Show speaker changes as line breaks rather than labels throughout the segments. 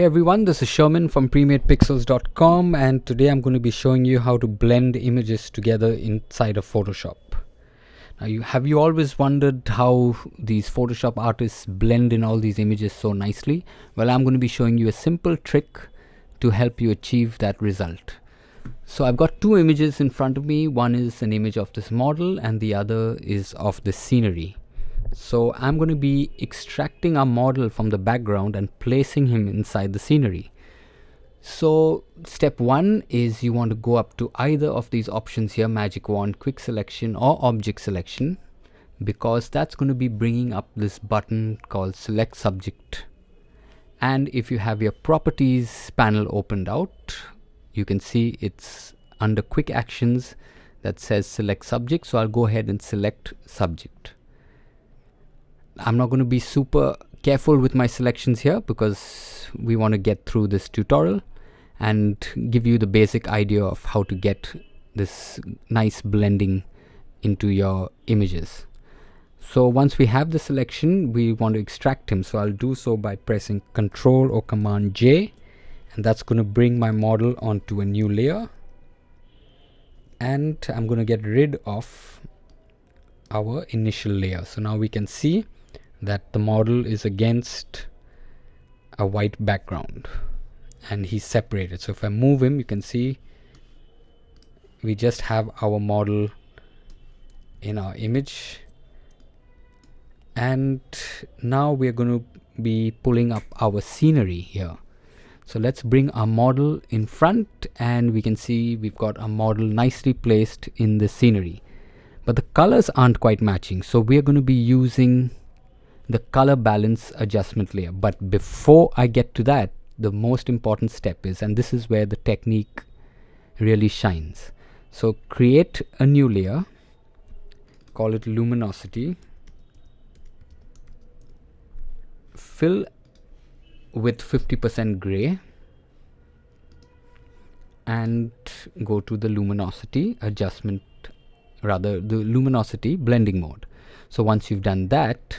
Hey everyone, this is Sherman from PremiadePixels.com, and today I'm going to be showing you how to blend images together inside of Photoshop. Now, have you always wondered how these Photoshop artists blend in all these images so nicely? Well, I'm going to be showing you a simple trick to help you achieve that result. So I've got two images in front of me. One is an image of this model and the other is of the scenery. So I'm going to be extracting our model from the background and placing him inside the scenery. So step one is you want to go up to either of these options here, magic wand, quick selection or object selection, because that's going to be bringing up this button called select subject. And if you have your properties panel opened out, you can see it's under quick actions that says select subject. So I'll go ahead and select subject. I'm not going to be super careful with my selections here because we want to get through this tutorial and give you the basic idea of how to get this nice blending into your images. So once we have the selection, we want to extract him. So I'll do so by pressing Ctrl or Command J, and that's going to bring my model onto a new layer. And I'm going to get rid of our initial layer. So now we can see that the model is against a white background and he's separated. So if I move him, you can see we just have our model in our image, and now we're going to be pulling up our scenery here. So let's bring our model in front, and we can see we've got our model nicely placed in the scenery, but the colors aren't quite matching. So we're going to be using the color balance adjustment layer. But before I get to that, the most important step is, and this is where the technique really shines. So create a new layer, call it luminosity, fill with 50% gray, and go to the luminosity adjustment, rather the luminosity blending mode. So once you've done that,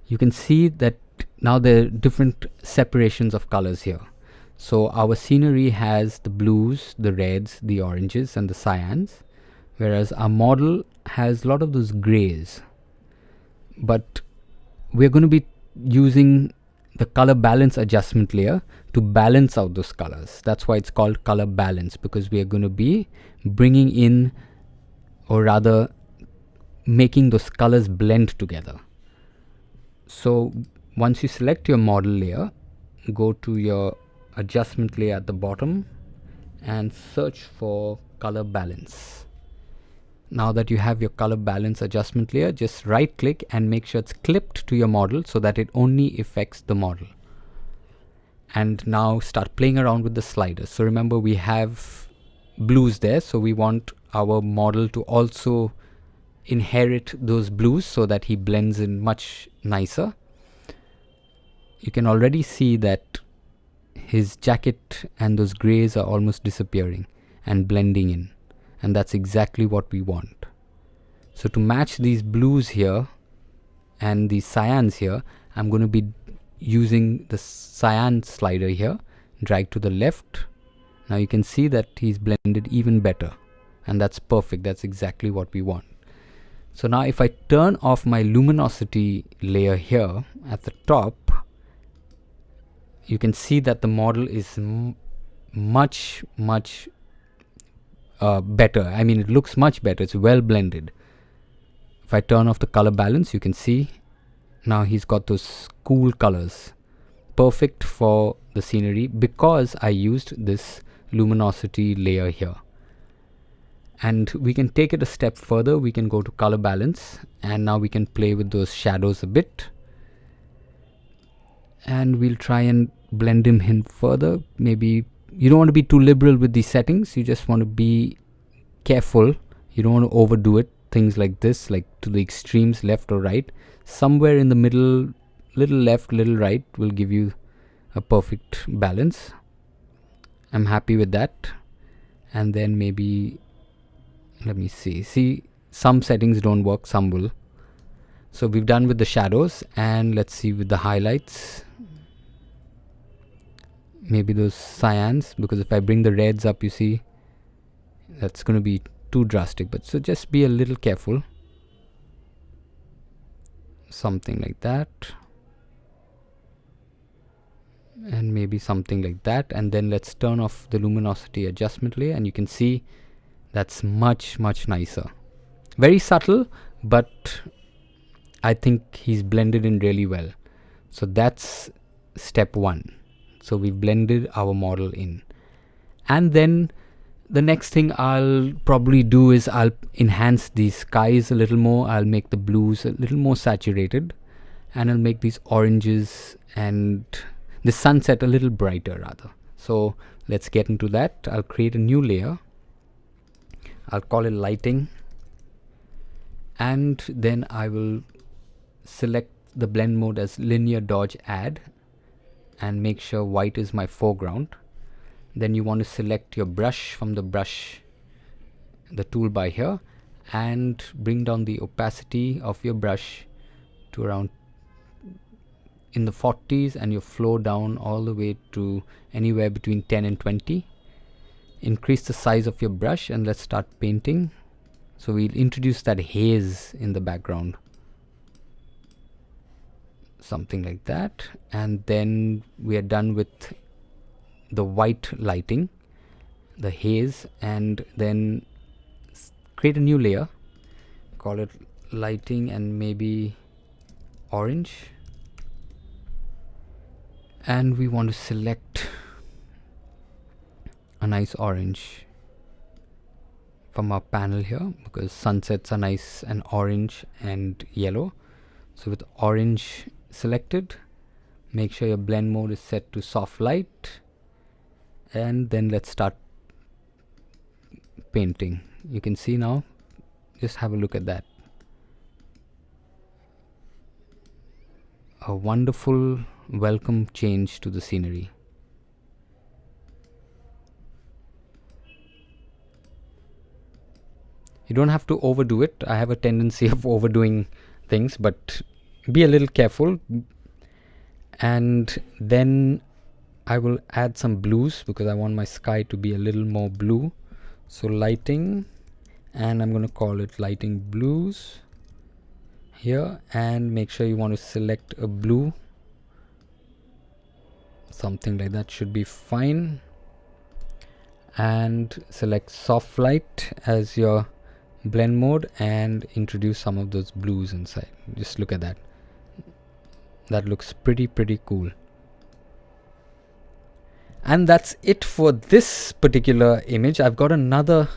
you can see that now there are different separations of colors here. So our scenery has the blues, the reds, the oranges and the cyans, whereas our model has a lot of those grays. But we're going to be using the color balance adjustment layer to balance out those colors. That's why it's called color balance, because we are going to be bringing in, or rather making those colors blend together. So once you select your model layer, go to your adjustment layer at the bottom and search for color balance. Now that you have your color balance adjustment layer, just right click and make sure it's clipped to your model so that it only affects the model. And now start playing around with the sliders. So remember, we have blues there, so we want our model to also inherit those blues so that he blends in much nicer. You can already see that his jacket and those grays are almost disappearing and blending in, and that's exactly what we want. So to match these blues here and these cyans here, I'm going to be using the cyan slider here, drag to the left. Now you can see that he's blended even better, and that's perfect. That's exactly what we want. So now if I turn off my luminosity layer here at the top, you can see that the model is much better. I mean, it looks much better. It's well blended. If I turn off the color balance, you can see now he's got those cool colors, perfect for the scenery, because I used this luminosity layer here. And we can take it a step further. We can go to color balance, and now we can play with those shadows a bit, and we'll try and blend him in further. Maybe you don't want to be too liberal with these settings. You just want to be careful. You don't want to overdo it. Things like this, like to the extremes, left or right. Somewhere in the middle, little left, little right, will give you a perfect balance. I'm happy with that. And then maybe, let me see, some settings don't work, some will. So we've done with the shadows, and let's see with the highlights. maybe those cyans, because if I bring the reds up, you see that's going to be too drastic. But so just be a little careful. Something like that, and maybe something like that. And then let's turn off the luminosity adjustment layer, and you can see that's much nicer. Very subtle, but I think he's blended in really well. So that's step 1. So we've blended our model in. And then the next thing I'll probably do is I'll enhance these skies a little more. I'll make the blues a little more saturated, and I'll make these oranges and the sunset a little brighter rather. So let's get into that. I'll create a new layer. I'll call it lighting, and then I will select the blend mode as linear dodge add and make sure white is my foreground. Then you want to select your brush from the toolbar here, and bring down the opacity of your brush to around in the 40s, and your flow down all the way to anywhere between 10 and 20. Increase the size of your brush, and let's start painting. So we'll introduce that haze in the background, something like that. And then we are done with the white lighting, the haze, and then create a new layer, call it lighting, and maybe orange. And we want to select a nice orange from our panel here, because sunsets are nice and orange and yellow. So with orange selected, make sure your blend mode is set to soft light, and then let's start painting. You can see now, just have a look at that. A wonderful welcome change to the scenery. You don't have to overdo it. I have a tendency of overdoing things, but be a little careful. And then I will add some blues, because I want my sky to be a little more blue. So lighting, and I'm going to call it lighting blues here, and make sure you want to select a blue, something like that should be fine. And select soft light as your blend mode, and introduce some of those blues inside. Just look at that. That looks pretty cool. And that's it for this particular image. I've got another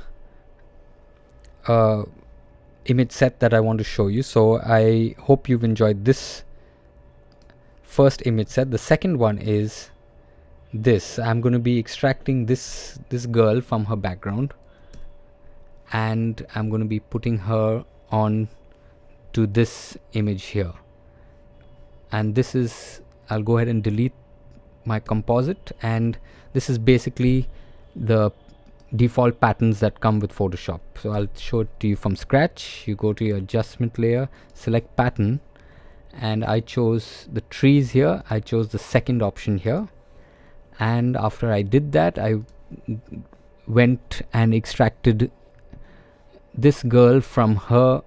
image set that I want to show you. So I hope you've enjoyed this first image set. The second one is this. I'm going to be extracting this girl from her background, and I'm going to be putting her on to this image here. And this is, I'll go ahead and delete my composite, and this is basically the default patterns that come with Photoshop. So I'll show it to you from scratch. You go to your adjustment layer, select pattern, and I chose the trees here. I chose the second option here, and after I did that, I went and extracted this girl from her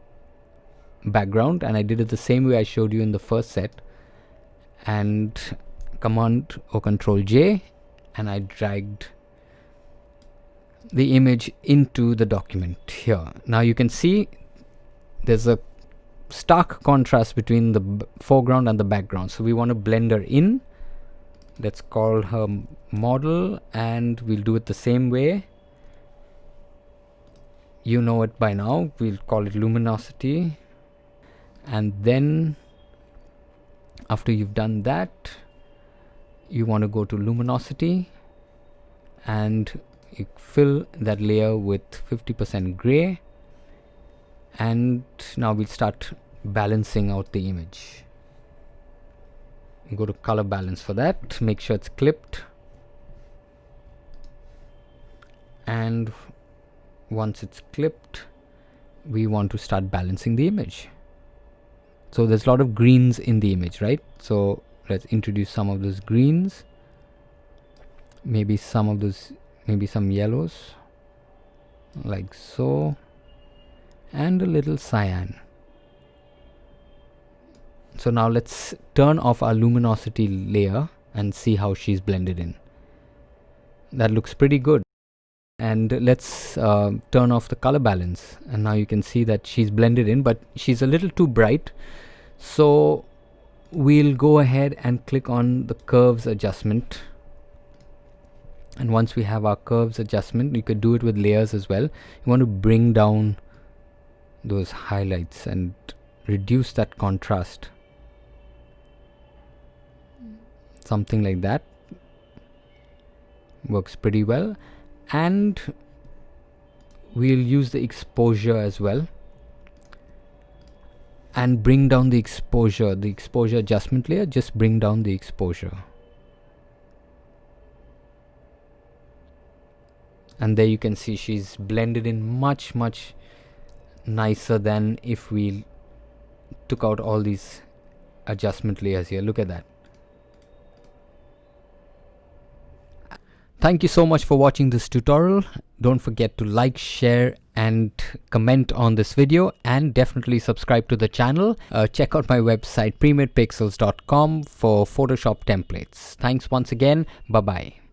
background, and I did it the same way I showed you in the first set. And Command or Control J, and I dragged the image into the document here. Now you can see there's a stark contrast between the foreground and the background, so we want to blend her in. Let's call her model, and we'll do it the same way. You know it by now. We'll call it luminosity, and then after you've done that, you want to go to luminosity, and you fill that layer with 50% gray, and now we'll start balancing out the image. You go to color balance for that, make sure it's clipped, and once it's clipped, we want to start balancing the image. So there's a lot of greens in the image, right? So let's introduce some of those greens. maybe some of those, maybe some yellows like so, and a little cyan. So now let's turn off our luminosity layer and see how she's blended in. That looks pretty good. And let's turn off the color balance, and now you can see that she's blended in, but she's a little too bright. So we'll go ahead and click on the curves adjustment, and once we have our curves adjustment, you could do it with layers as well. You want to bring down those highlights and reduce that contrast, something like that works pretty well. And we'll use the exposure as well and bring down the exposure adjustment layer. Just bring down the exposure, and there you can see she's blended in much nicer than if we took out all these adjustment layers here. Look at that. Thank you so much for watching this tutorial. Don't forget to like, share and comment on this video, and definitely subscribe to the channel. Check out my website premadepixels.com for Photoshop templates. Thanks once again. Bye bye.